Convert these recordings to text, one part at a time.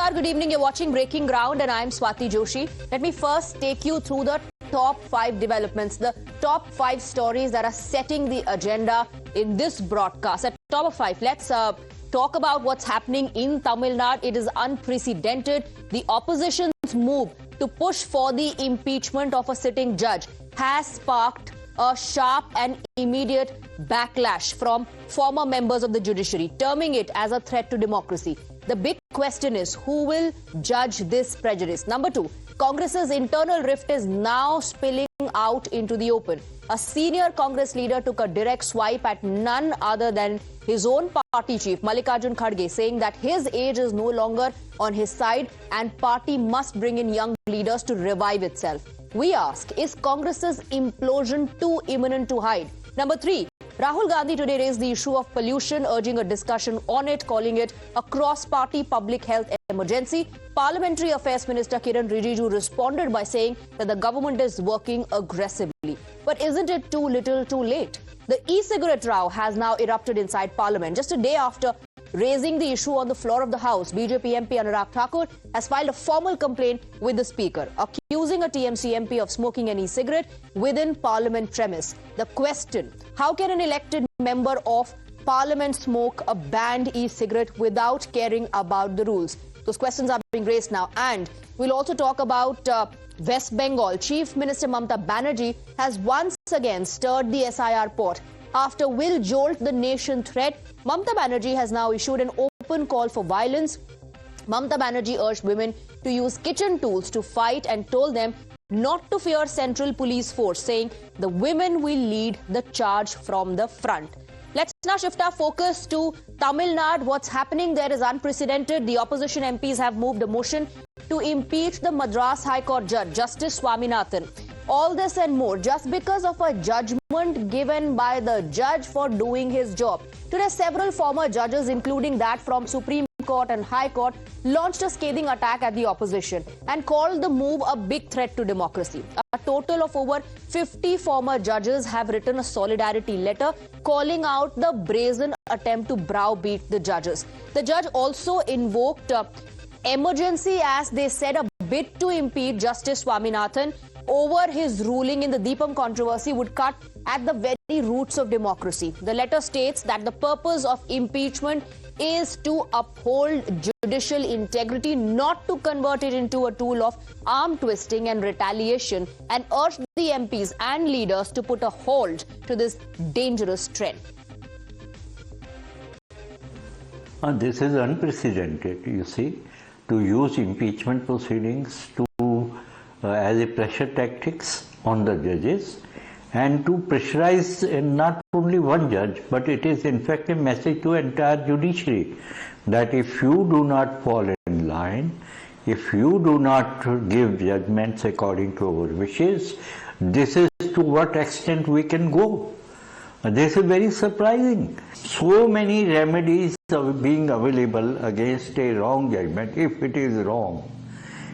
Namaskar, good evening. You're watching Breaking Ground and I'm Swati Joshi. Let me first take you through the top 5 developments, the top 5 stories that are setting the agenda in this broadcast. At top of 5, let's talk about what's happening in Tamil Nadu. It is unprecedented. The opposition's move to push for the impeachment of a sitting judge has sparked a sharp and immediate backlash from former members of the judiciary, terming it as a threat to democracy. The big question is, who will judge this prejudice? Number 2, Congress's internal rift is now spilling out into the open. A senior Congress leader took a direct swipe at none other than his own party chief, Mallikarjun Kharge, saying that his age is no longer on his side and party must bring in young leaders to revive itself. We ask, is Congress's implosion too imminent to hide? Number 3, Rahul Gandhi today raised the issue of pollution, urging a discussion on it, calling it a cross-party public health emergency. Parliamentary Affairs Minister Kiran Rijiju responded by saying that the government is working aggressively. But isn't it too little too late? The e-cigarette row has now erupted inside Parliament. Just a day after raising the issue on the floor of the House, BJP MP Anurag Thakur has filed a formal complaint with the Speaker, accusing a TMC MP of smoking an e-cigarette within Parliament premise. The question, how can an elected member of Parliament smoke a banned e-cigarette without caring about the rules? Those questions are being raised now. And we'll also talk about West Bengal. Chief Minister Mamata Banerjee has once again stirred the SIR pot. After will jolt the nation threat, Mamata Banerjee has now issued an open call for violence. Mamata Banerjee urged women to use kitchen tools to fight and told them not to fear Central Police Force, saying the women will lead the charge from the front. Let's now shift our focus to Tamil Nadu. What's happening there is unprecedented. The opposition MPs have moved a motion to impeach the Madras High Court judge, Justice Swaminathan. All this and more just because of a judgment given by the judge for doing his job. Today, several former judges, including that from Supreme Court and High Court, launched a scathing attack at the opposition and called the move a big threat to democracy. A total of over 50 former judges have written a solidarity letter calling out the brazen attempt to browbeat the judges. The judge also invoked emergency as they said a bid to impeach Justice Swaminathan over his ruling in the Deepam controversy would cut at the very roots of democracy. The letter states that the purpose of impeachment is to uphold judicial integrity, not to convert it into a tool of arm twisting and retaliation, and urged the MPs and leaders to put a halt to this dangerous trend. This is unprecedented, you see, to use impeachment proceedings to as a pressure tactics on the judges and to pressurize not only one judge, but it is in fact a message to entire judiciary that if you do not fall in line, if you do not give judgments according to our wishes, this is to what extent we can go. This is very surprising. So many remedies are being available against a wrong judgment, if it is wrong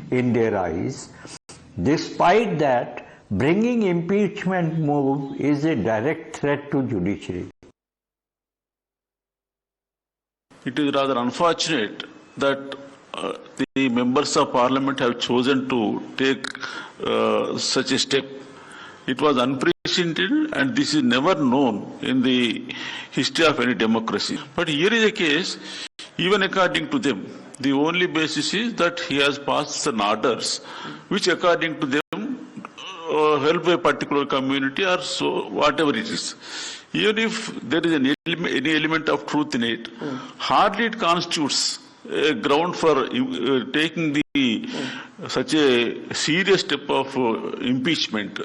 in their eyes. Despite that, bringing impeachment move is a direct threat to judiciary. It is rather unfortunate that the members of parliament have chosen to take such a step. It was unprecedented and this is never known in the history of any democracy. But here is a case, even according to them, the only basis is that he has passed some orders which according to them help a particular community or so, whatever it is. Even if there is any element of truth in it, hardly it constitutes a ground for taking such a serious step of impeachment.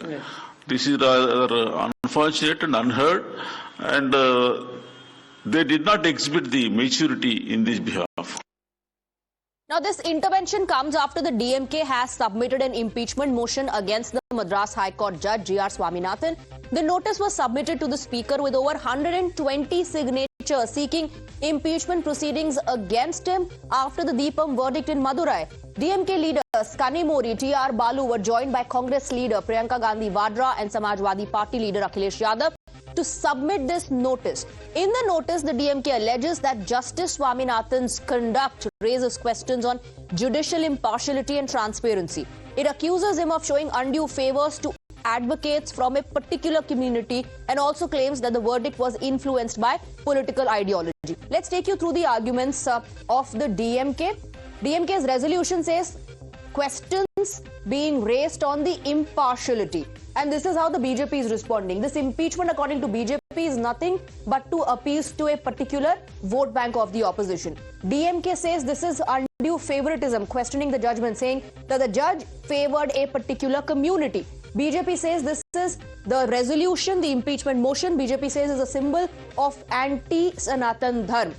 This is rather unfortunate and unheard, and they did not exhibit the maturity in this behalf. Now, this intervention comes after the DMK has submitted an impeachment motion against the Madras High Court Judge GR Swaminathan. The notice was submitted to the Speaker with over 120 signatures seeking impeachment proceedings against him after the Deepam verdict in Madurai. DMK leaders Kanimori, TR Balu were joined by Congress leader Priyanka Gandhi Vadra and Samajwadi Party leader Akhilesh Yadav. to submit this notice. In the notice, the DMK alleges that Justice Swaminathan's conduct raises questions on judicial impartiality and transparency. It accuses him of showing undue favors to advocates from a particular community and also claims that the verdict was influenced by political ideology. Let's take you through the arguments of the DMK. DMK's resolution says questions being raised on the impartiality. And this is how the BJP is responding. This impeachment, according to BJP, is nothing but to appeal to a particular vote bank of the opposition. DMK says this is undue favoritism, questioning the judgment, saying that the judge favored a particular community. BJP says this is the resolution, the impeachment motion, BJP says is a symbol of anti-Sanatan Dharma.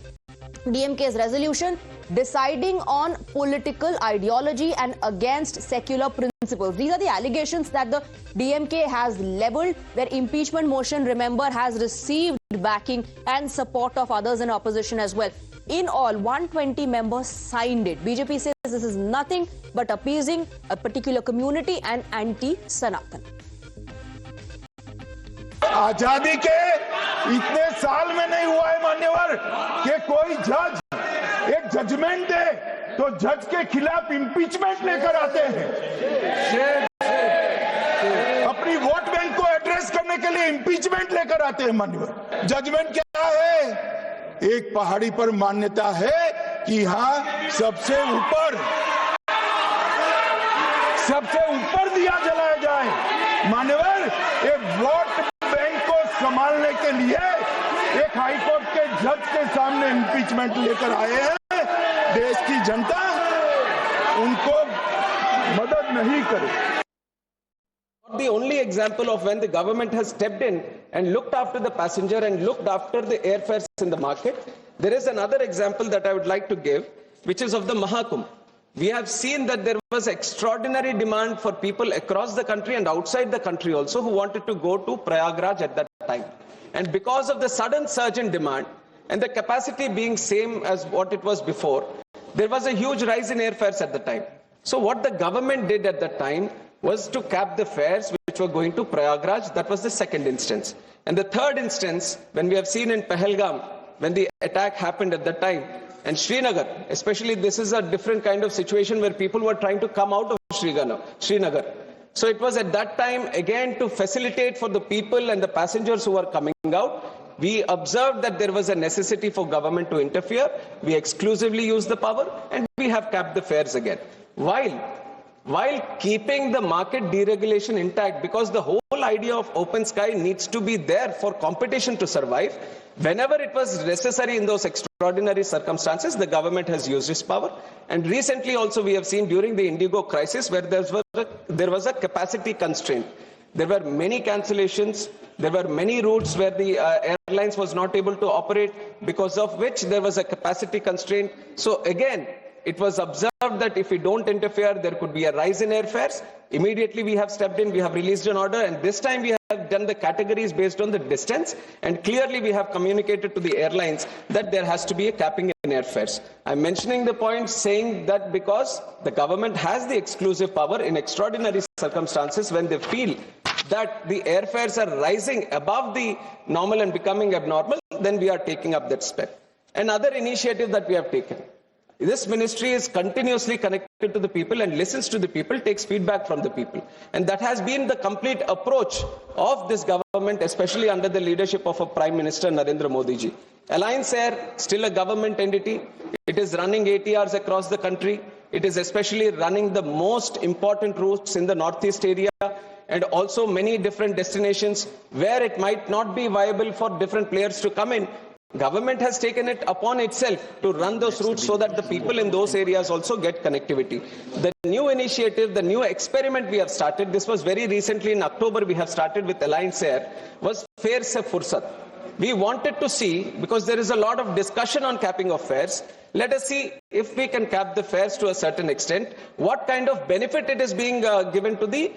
DMK's resolution deciding on political ideology and against secular principles. These are the allegations that the DMK has leveled. Their impeachment motion, remember, has received backing and support of others in opposition as well. In all, 120 members signed it. BJP says this is nothing but appeasing a particular community and anti-Sanatan. आजादी के इतने साल में नहीं हुआ है मान्यवर कि कोई जज एक जजमेंट दे तो जज के खिलाफ इंपीचमेंट लेकर आते हैं। अपनी वोट बैंक को एड्रेस करने के लिए इंपीचमेंट लेकर आते हैं मान्यवर। जजमेंट क्या है? एक पहाड़ी पर मान्यता है कि हाँ सबसे ऊपर दिया जलाया जाए। मान्यवर, एक वोट बैंक को संभालने के लिए एक हाई कोर्ट के जज के सामने इंपीचमेंट लेकर आए हैं। देश की जनता उनको मदद नहीं करे। The only example of when the government has stepped in and looked after the passenger and looked after the airfares in the market, there is another example that I would like to give, which is of the Mahakumbh. We have seen that there was extraordinary demand for people across the country and outside the country also who wanted to go to Prayagraj at that time. And because of the sudden surge in demand and the capacity being same as what it was before, there was a huge rise in airfares at the time. So what the government did at that time was to cap the fares which were going to Prayagraj. That was the second instance. And the third instance, when we have seen in Pahalgam, when the attack happened at that time, and Srinagar, especially this is a different kind of situation where people were trying to come out of Srinagar. So it was at that time, again, to facilitate for the people and the passengers who were coming out. We observed that there was a necessity for government to interfere. We exclusively used the power and we have capped the fares again. While keeping the market deregulation intact, because the whole idea of open sky needs to be there for competition to survive, whenever it was necessary in those extraordinary circumstances, the government has used its power. And recently also we have seen during the Indigo crisis where there was a capacity constraint. There were many cancellations. There were many routes where the airlines was not able to operate, because of which there was a capacity constraint. So again, it was observed that if we don't interfere, there could be a rise in airfares. Immediately we have stepped in, we have released an order, and this time we have done the categories based on the distance, and clearly we have communicated to the airlines that there has to be a capping in airfares. I'm mentioning the point saying that because the government has the exclusive power in extraordinary circumstances when they feel that the airfares are rising above the normal and becoming abnormal, then we are taking up that step. Another initiative that we have taken. This ministry is continuously connected to the people and listens to the people, takes feedback from the people. And that has been the complete approach of this government, especially under the leadership of our Prime Minister Narendra Modi ji. Alliance Air, still a government entity. It is running ATRs across the country. It is especially running the most important routes in the northeast area and also many different destinations where it might not be viable for different players to come in. Government has taken it upon itself to run those routes so that the people in those areas also get connectivity. The new initiative, the new experiment we have started, this was very recently in October we have started with Alliance Air, was Fare Se Fursat. We wanted to see, because there is a lot of discussion on capping of fares, let us see if we can cap the fares to a certain extent, what kind of benefit it is being given to the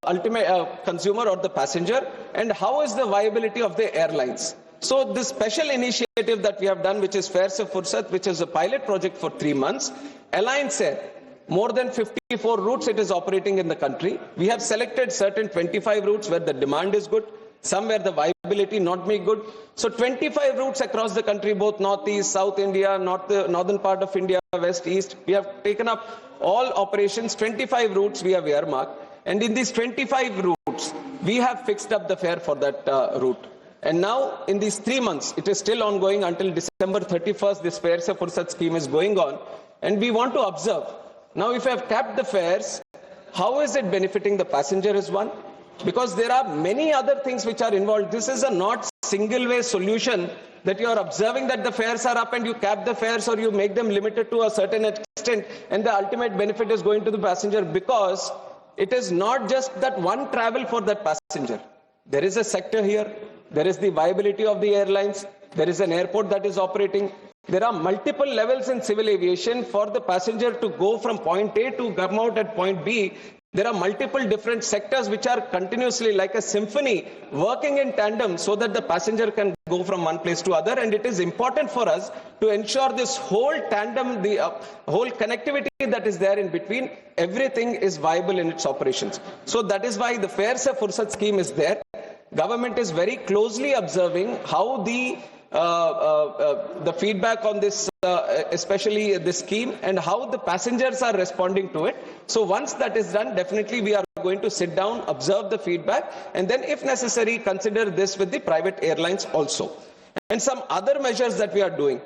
ultimate consumer or the passenger, and how is the viability of the airlines. So this special initiative that we have done, which is Fare Se Fursat, which is a pilot project for 3 months, Alliance Air, more than 54 routes it is operating in the country. We have selected certain 25 routes where the demand is good. somewhere the viability not be good. So 25 routes across the country, both northeast, south India, northern part of India, west, east, we have taken up all operations, 25 routes we have earmarked. And in these 25 routes, we have fixed up the fare for that route. And now, in these 3 months, it is still ongoing until December 31st, this Fare Se Fursat scheme is going on. And we want to observe. Now, if I have capped the fares, how is it benefiting the passenger is one? Because there are many other things which are involved. This is a not single-way solution that you are observing that the fares are up and you cap the fares or you make them limited to a certain extent and the ultimate benefit is going to the passenger, because it is not just that one travel for that passenger. There is a sector here. There is the viability of the airlines. There is an airport that is operating. There are multiple levels in civil aviation for the passenger to go from point A to come out at point B. There are multiple different sectors which are continuously like a symphony working in tandem so that the passenger can go from one place to other. And it is important for us to ensure this whole tandem, the whole connectivity that is there in between, everything is viable in its operations. So that is why the Fare Se Fursat scheme is there. Government is very closely observing how the feedback on this, especially this scheme, and how the passengers are responding to it. So once that is done, definitely we are going to sit down, observe the feedback, and then if necessary, consider this with the private airlines also. And some other measures that we are doing,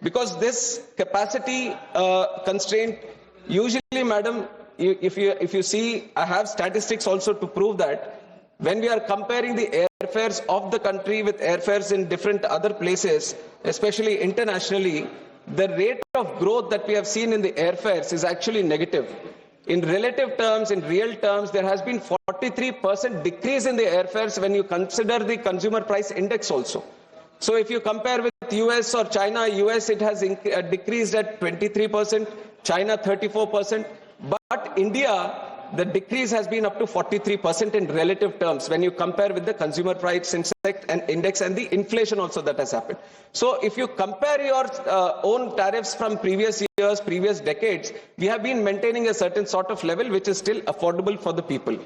because this capacity constraint, usually, madam, if you see, I have statistics also to prove that, when we are comparing the airfares of the country with airfares in different other places, especially internationally, the rate of growth that we have seen in the airfares is actually negative. In relative terms, in real terms, there has been 43% decrease in the airfares when you consider the consumer price index also. So if you compare with US or China, US it has decreased at 23%, China 34%, but India, the decrease has been up to 43% in relative terms when you compare with the consumer price index and the inflation also that has happened. So if you compare your own tariffs from previous years, previous decades, we have been maintaining a certain sort of level which is still affordable for the people.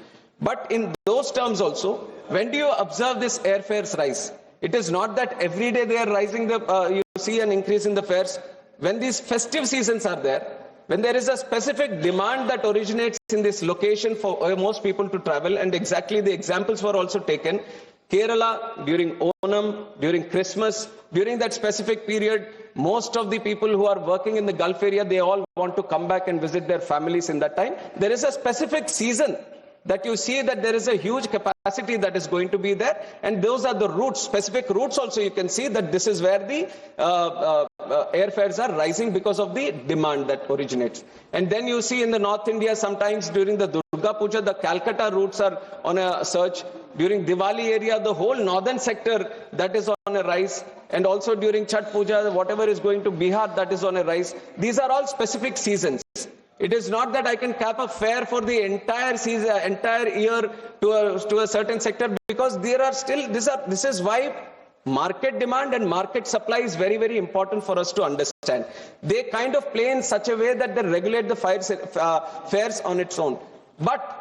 But in those terms also, when do you observe this airfares rise? It is not that every day they are rising, you see an increase in the fares. When these festive seasons are there, when there is a specific demand that originates in this location for most people to travel, and exactly the examples were also taken, Kerala during Onam, during Christmas, during that specific period, most of the people who are working in the Gulf area, they all want to come back and visit their families in that time. There is a specific season that you see that there is a huge capacity that is going to be there, and those are the routes, specific routes also you can see that this is where the airfares are rising because of the demand that originates. And then you see in the North India, sometimes during the Durga Puja, the Calcutta routes are on a surge. During Diwali area, the whole northern sector that is on a rise. And also during Chhat Puja, whatever is going to Bihar, that is on a rise. These are all specific seasons. It is not that I can cap a fare for the entire season, entire year to a certain sector, because there are still, this is why market demand and market supply is very, very important for us to understand. They kind of play in such a way that they regulate the fares on its own. But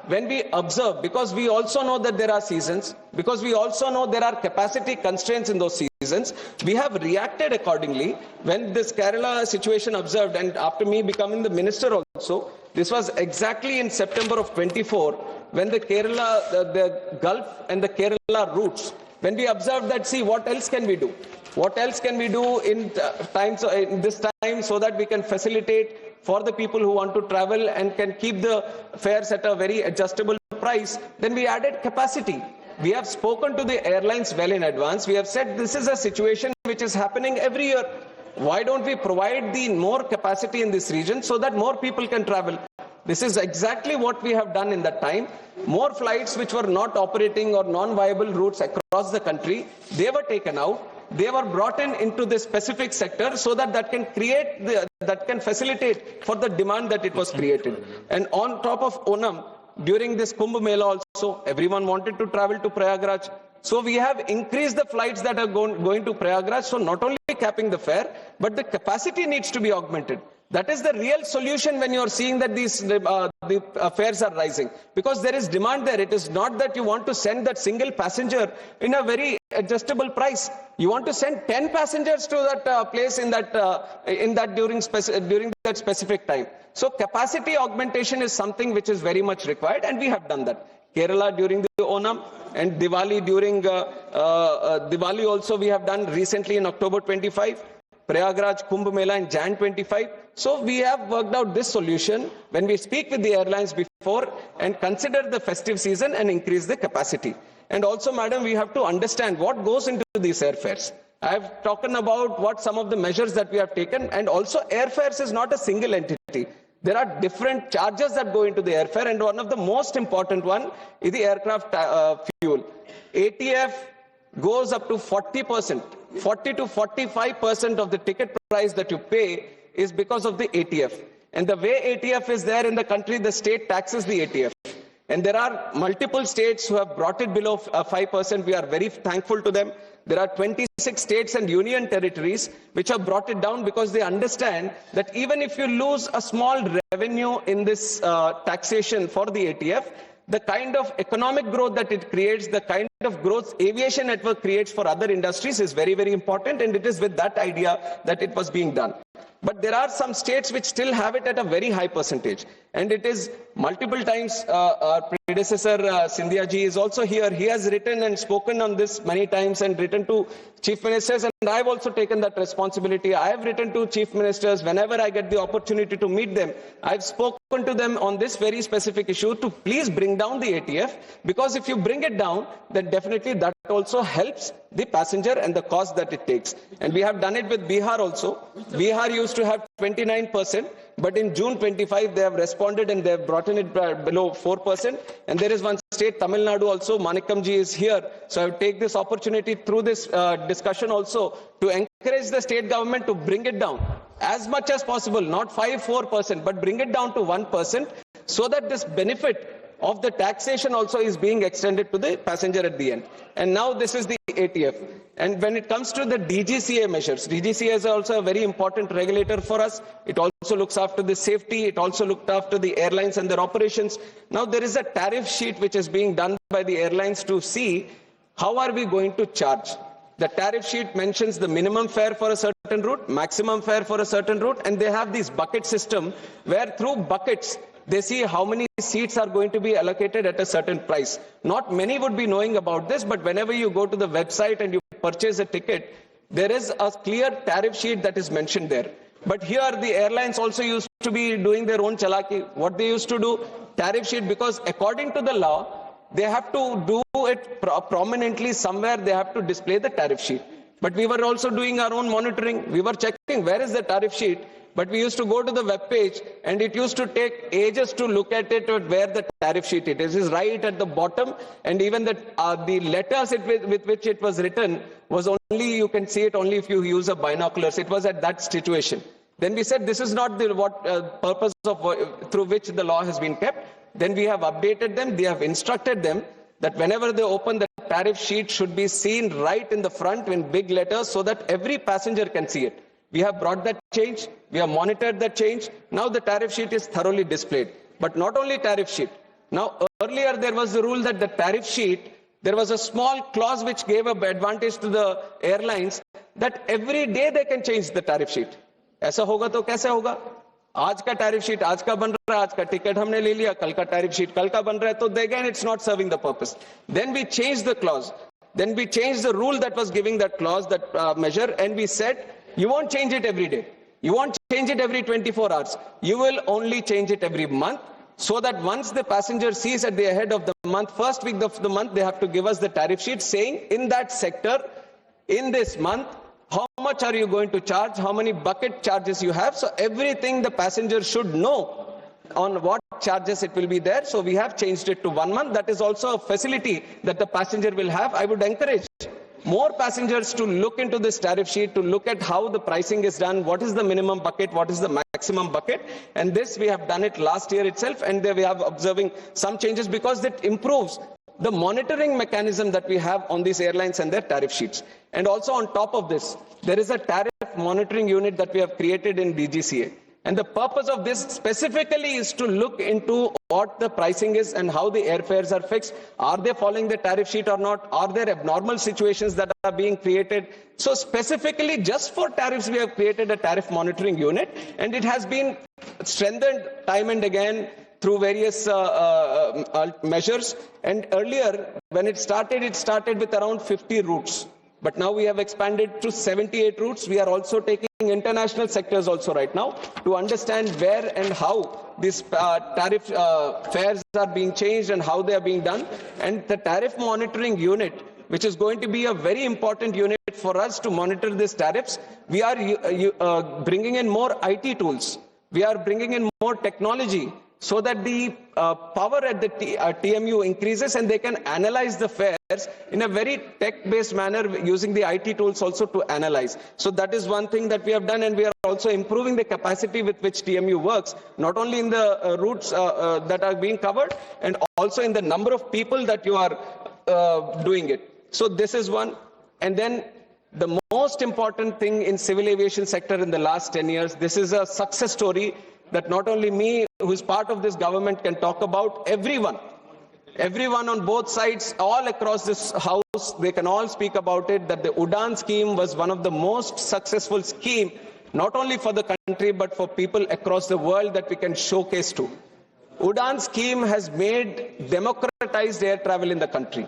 when we observe, because we also know that there are seasons, because we also know there are capacity constraints in those seasons, we have reacted accordingly. When this Kerala situation observed, and after me becoming the minister also, this was exactly in September of 24, when the Kerala, the Gulf and the Kerala routes, when we observed that, see, what else can we do? What else can we do in this time so that we can facilitate for the people who want to travel and can keep the fares at a very adjustable price? Then we added capacity. We have spoken to the airlines well in advance. We have said this is a situation which is happening every year. Why don't we provide the more capacity in this region so that more people can travel? This is exactly what we have done in that time. More flights which were not operating or non-viable routes across the country, they were taken out. They were brought into this specific sector so that can create, that can facilitate for the demand that it was created. And on top of Onam, during this Kumbh Mela also, everyone wanted to travel to Prayagraj. So we have increased the flights that are going to Prayagraj. So not only capping the fare, but the capacity needs to be augmented. That is the real solution when you are seeing that the fares are rising. Because there is demand there. It is not that you want to send that single passenger in a very adjustable price. You want to send 10 passengers to that place during that specific time. So capacity augmentation is something which is very much required, and we have done that. Kerala during the Onam and Diwali during Diwali also we have done recently in October 25. Prayagraj Kumbh Mela in Jan 25. So we have worked out this solution when we speak with the airlines before and consider the festive season and increase the capacity. And also, madam, we have to understand what goes into these airfares. I have talked about what some of the measures that we have taken, and also airfares is not a single entity. There are different charges that go into the airfare, and one of the most important one is the aircraft fuel. ATF goes up to 40%, 40 to 45% of the ticket price that you pay is because of the ATF. And the way ATF is there in the country, the state taxes the ATF. And there are multiple states who have brought it below 5%. We are very thankful to them. There are 26 states and union territories which have brought it down because they understand that even if you lose a small revenue in this taxation for the ATF, the kind of economic growth that it creates, the kind of growth aviation network creates for other industries is very, very important, and it is with that idea that it was being done. But there are some states which still have it at a very high percentage, and it is multiple times. Our predecessor Scindia ji is also here. He has written and spoken on this many times and written to chief ministers, and I have also taken that responsibility. I have written to chief ministers whenever I get the opportunity to meet them. I have spoken to them on this very specific issue to please bring down the ATF, because if you bring it down, then definitely that also helps the passenger and the cost that it takes. And we have done it with Bihar also. Bihar used to have 29%, but in June 25 they have responded and they have brought in it below 4%. And there is one state, Tamil Nadu also, Manikamji is here. So I will take this opportunity through this discussion also to encourage the state government to bring it down as much as possible, not 5-4%, but bring it down to 1%, so that this benefit of the taxation also is being extended to the passenger at the end. And now this is the ATF. And when it comes to the DGCA measures, DGCA is also a very important regulator for us. It also looks after the safety. It also looked after the airlines and their operations. Now there is a tariff sheet which is being done by the airlines to see how are we going to charge. The tariff sheet mentions the minimum fare for a certain route, maximum fare for a certain route, and they have this bucket system where through buckets they see how many seats are going to be allocated at a certain price. Not many would be knowing about this, but whenever you go to the website and you purchase a ticket, there is a clear tariff sheet that is mentioned there. But here the airlines also used to be doing their own chalaki. What they used to do, tariff sheet, because according to the law, they have to do it prominently somewhere, they have to display the tariff sheet. But we were also doing our own monitoring. We were checking where is the tariff sheet. But we used to go to the web page, and it used to take ages to look at it, where the tariff sheet it is right at the bottom, and even the letters with which it was written was only, you can see it only if you use a binoculars. It was at that situation. Then we said this is not the purpose of through which the law has been kept. Then we have updated them. We have instructed them that whenever they open, the tariff sheet should be seen right in the front in big letters so that every passenger can see it. We have brought that change. We have monitored that change. Now the tariff sheet is thoroughly displayed. But not only tariff sheet. Now earlier there was the rule that the tariff sheet, there was a small clause which gave an advantage to the airlines that every day they can change the tariff sheet. ऐसा होगा तो कैसे होगा? आज का tariff sheet आज का बन रहा है, आज का ticket हमने ले लिया, कल का tariff sheet कल का बन रहा है, तो again it's not serving the purpose. Then we changed the clause. Then we changed the rule that was giving that clause, that measure, and we said, you won't change it every day. You won't change it every 24 hours. You will only change it every month, so that once the passenger sees at the end of the month, first week of the month, they have to give us the tariff sheet saying in that sector, in this month, how much are you going to charge, how many bucket charges you have. So everything the passenger should know on what charges it will be there. So we have changed it to 1 month. That is also a facility that the passenger will have. I would encourage more passengers to look into this tariff sheet, to look at how the pricing is done, what is the minimum bucket, what is the maximum bucket. And this we have done it last year itself, and we have observing some changes because it improves the monitoring mechanism that we have on these airlines and their tariff sheets. And also on top of this, there is a tariff monitoring unit that we have created in DGCA. And the purpose of this specifically is to look into what the pricing is and how the airfares are fixed. Are they following the tariff sheet or not? Are there abnormal situations that are being created? So specifically just for tariffs, we have created a tariff monitoring unit, and it has been strengthened time and again through various measures. And earlier, when it started with around 50 routes. But now we have expanded to 78 routes. We are also taking international sectors also right now to understand where and how these tariff fares are being changed and how they are being done. And the tariff monitoring unit, which is going to be a very important unit for us to monitor these tariffs, we are bringing in more IT tools. We are bringing in more technology so that the power at the TMU increases and they can analyze the fares in a very tech-based manner using the IT tools also to analyze. So that is one thing that we have done, and we are also improving the capacity with which TMU works, not only in the routes that are being covered, and also in the number of people that you are doing it. So this is one. And then the most important thing in civil aviation sector in the last 10 years, this is a success story that not only me, who is part of this government, can talk about. Everyone on both sides, all across this house, they can all speak about it, that the Udaan scheme was one of the most successful scheme, not only for the country, but for people across the world that we can showcase to. Udaan scheme has made democratized air travel in the country.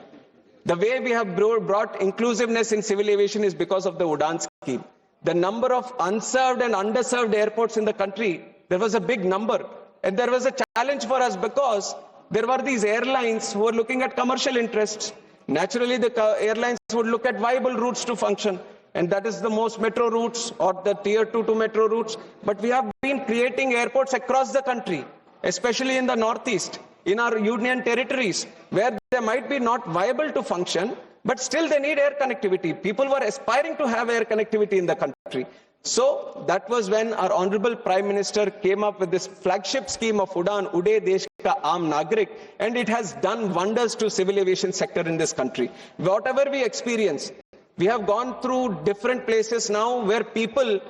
The way we have brought inclusiveness in civil aviation is because of the Udaan scheme. The number of unserved and underserved airports in the country, there was a big number. And there was a challenge for us because there were these airlines who were looking at commercial interests. Naturally, the airlines would look at viable routes to function. And that is the most metro routes or the tier 2 to metro routes. But we have been creating airports across the country, especially in the northeast, in our union territories, where they might be not viable to function, but still they need air connectivity. People were aspiring to have air connectivity in the country. So that was when our Honorable Prime Minister came up with this flagship scheme of Udaan, Ude Desh Ka Aam Nagrik, and it has done wonders to civil aviation sector in this country. Whatever we experience, we have gone through different places now where people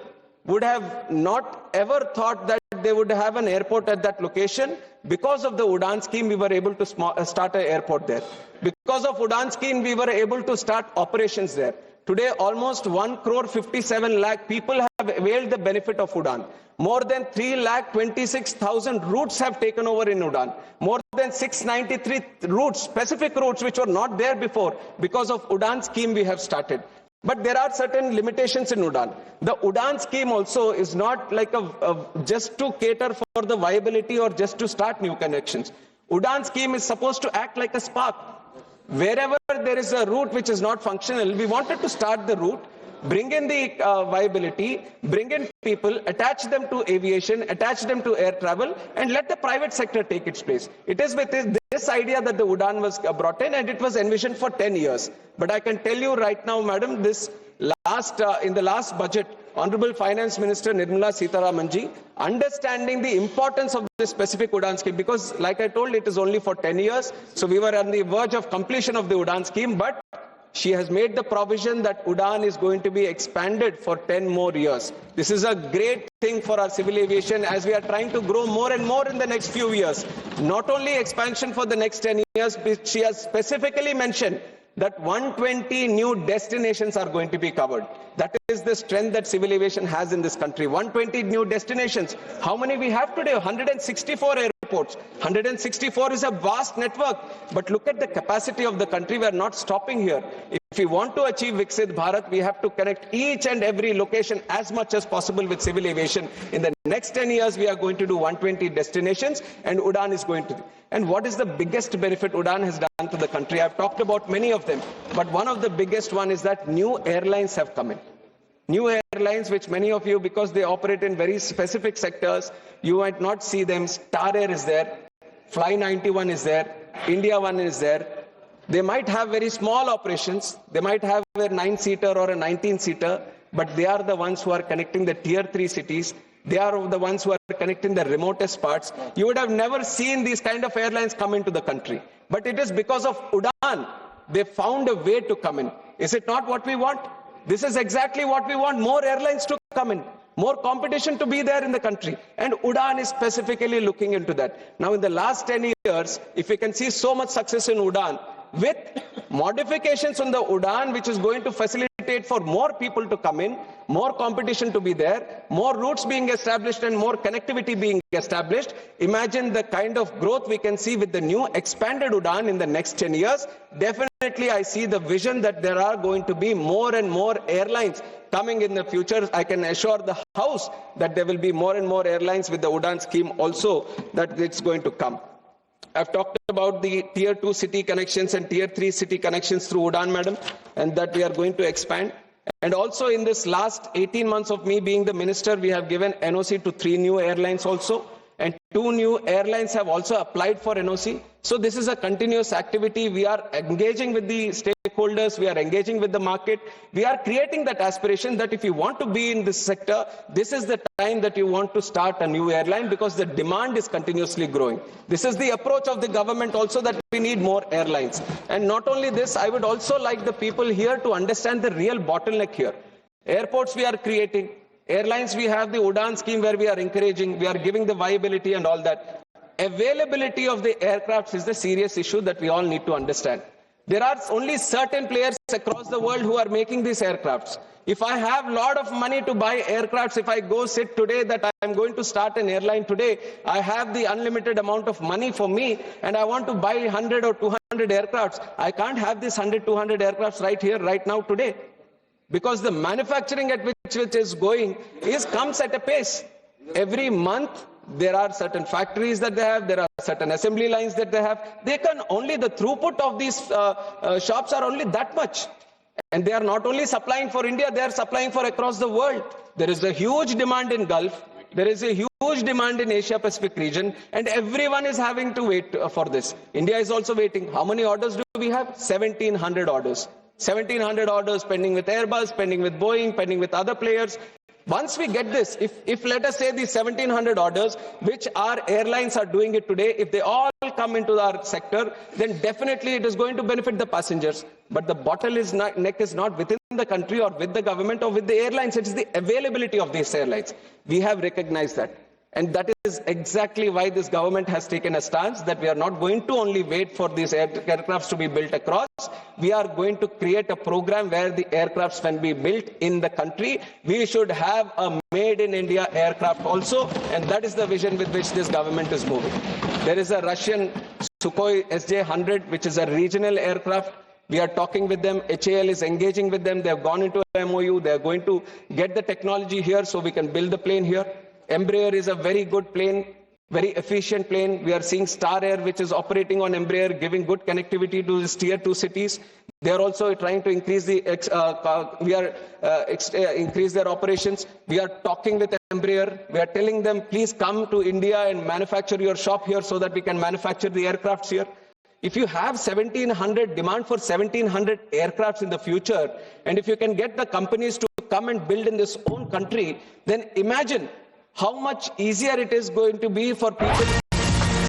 would have not ever thought that they would have an airport at that location. Because of the Udaan scheme, we were able to start an airport there. Because of Udaan scheme, we were able to start operations there. Today, almost 1,57 lakh people have availed the benefit of Udaan. More than 3,26,000 routes have taken over in Udaan. More than 693 routes, specific routes which were not there before, because of Udaan scheme we have started. But there are certain limitations in Udaan. The Udaan scheme also is not like just to cater for the viability or just to start new connections. Udaan scheme is supposed to act like a spark. Wherever there is a route which is not functional, we wanted to start the route, bring in the viability, bring in people, attach them to aviation, attach them to air travel, and let the private sector take its place. It is with this idea that the Udaan was brought in, and it was envisioned for 10 years. But I can tell you right now, madam, this in the last budget, Honorable Finance Minister Nirmala Sitharaman ji, understanding the importance of this specific Udaan scheme, because like I told, it is only for 10 years. So we were on the verge of completion of the Udaan scheme, but she has made the provision that Udaan is going to be expanded for 10 more years. This is a great thing for our civil aviation as we are trying to grow more and more in the next few years. Not only expansion for the next 10 years, but she has specifically mentioned that 120 new destinations are going to be covered. That is the strength that civil aviation has in this country. 120 new destinations. How many we have today? 164 airports. 164 is a vast network. But look at the capacity of the country. We are not stopping here. If we want to achieve Viksit Bharat, we have to connect each and every location as much as possible with civil aviation. In the next 10 years, we are going to do 120 destinations, and Udaan is going to. And what is the biggest benefit Udaan has done to the country? I've talked about many of them, but one of the biggest one is that new airlines have come in. New airlines, which many of you, because they operate in very specific sectors, you might not see them. Star Air is there, Fly 91 is there, India One is there. They might have very small operations. They might have a 9-seater or a 19-seater, but they are the ones who are connecting the tier 3 cities. They are the ones who are connecting the remotest parts. You would have never seen these kind of airlines come into the country. But it is because of Udaan. They found a way to come in. Is it not what we want? This is exactly what we want. More airlines to come in. more competition to be there in the country. And Udaan is specifically looking into that. Now, in the last 10 years, if we can see so much success in Udaan, with modifications on the Udaan, which is going to facilitate for more people to come in, more competition to be there, more routes being established and more connectivity being established. Imagine the kind of growth we can see with the new expanded Udaan in the next 10 years. Definitely, I see the vision that there are going to be more and more airlines coming in the future. I can assure the House that there will be more and more airlines with the Udaan scheme also, that it's going to come. I've talked about the tier 2 city connections and tier 3 city connections through Udaan, madam, and that we are going to expand. And also in this last 18 months of me being the minister, we have given NOC to 3 new airlines also. And 2 new airlines have also applied for NOC. So this is a continuous activity. We are engaging with the stakeholders. We are engaging with the market. We are creating that aspiration that if you want to be in this sector, this is the time that you want to start a new airline, because the demand is continuously growing. This is the approach of the government also, that we need more airlines. And not only this, I would also like the people here to understand the real bottleneck here. Airports we are creating. Airlines, we have the Udaan scheme where we are encouraging, we are giving the viability and all that. Availability of the aircrafts is the serious issue that we all need to understand. There are only certain players across the world who are making these aircrafts. If I have a lot of money to buy aircrafts, if I go sit today that I am going to start an airline today, I have the unlimited amount of money for me and I want to buy 100 or 200 aircrafts. I can't have this 100, 200 aircrafts right here, right now, today. Because the manufacturing at which it is going comes at a pace. Every month, there are certain factories that they have, there are certain assembly lines that they have. They can only, the throughput of these shops are only that much. And they are not only supplying for India, they are supplying for across the world. There is a huge demand in Gulf. There is a huge demand in Asia Pacific region, and everyone is having to wait for this. India is also waiting. How many orders do we have? 1,700 orders. 1,700 orders pending with Airbus, pending with Boeing, pending with other players. Once we get this, if let us say these 1,700 orders, which our airlines are doing it today, if they all come into our sector, then definitely it is going to benefit the passengers. But the bottleneck is not within the country or with the government or with the airlines. It is the availability of these airlines. We have recognized that. And that is exactly why this government has taken a stance that we are not going to only wait for these aircrafts to be built across. We are going to create a program where the aircrafts can be built in the country. We should have a made in India aircraft also, and that is the vision with which this government is moving. There is a Russian Sukhoi SJ-100, which is a regional aircraft. We are talking with them. HAL is engaging with them. They have gone into an MOU. They are going to get the technology here so we can build the plane here. Embraer is a very good plane, very efficient plane. We are seeing Star Air, which is operating on Embraer, giving good connectivity to these tier 2 cities. They are also trying to increase increase their operations. We are talking with Embraer. We are telling them, please come to India and manufacture your shop here so that we can manufacture the aircrafts here. If you have 1,700 demand for 1,700 aircrafts in the future, and if you can get the companies to come and build in this own country, then imagine how much easier it is going to be for people